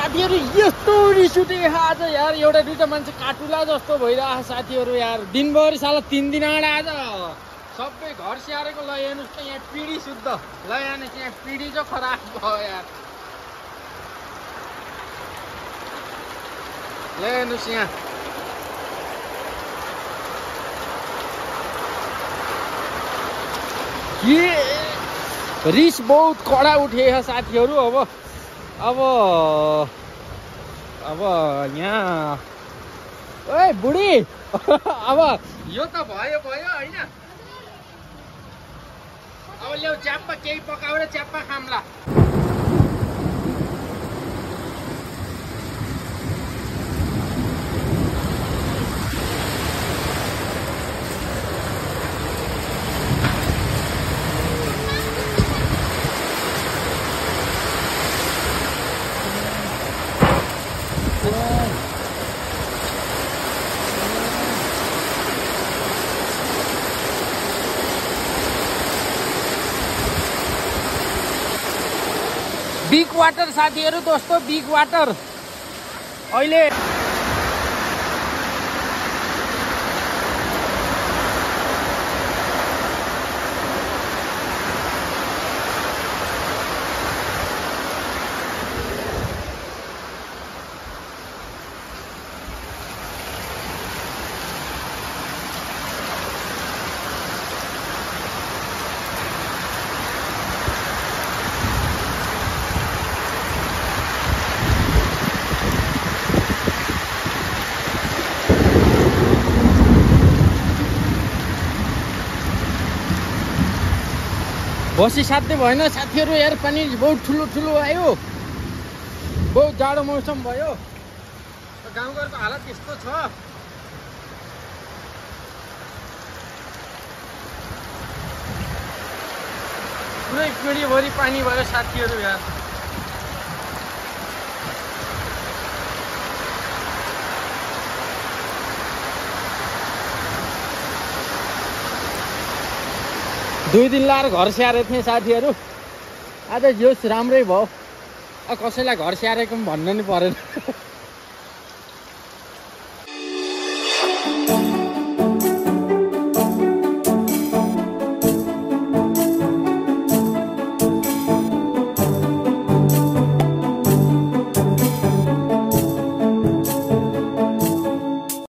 साथीहरु यस्तो रिस उठे आज यार एउटा दुईटा मान्छे काटुला जस्तो भइरहेको साथीहरु यार दिनभरि साला 3 दिन आज सबै घर स्याहारेको ल हेर्नुस् त यहाँ पिडी शुद्ध ल हेर्नुस् यहाँ पिडी जो खराब भयो यार ल हेर्नुस् यहाँ ये रिस बहुत कडा उठे साथीहरु अब यहाँ ओए बुढी अब यो त भयो हैन अब ल्याउ च्याप्पा केही पकाएर च्याप्पा खाम्ला बिग वाटर साथीहरु दोस्तों बिग वाटर अहिले बसी साध्य भएन साथीहरु यार पानी बहुत ठुलो आयो बहुत जाडो मौसम भयो गाउँघरको हालत त्यस्तो छ पुरै पिँढीभरि पानी भयो साथीहरु यार दुई दिन लाएर घर स्याहारेको थिएँ साथीहरु आज जोस राम्रै भयो कसैलाई घर स्याहारेको पनि भन्नु नि परेन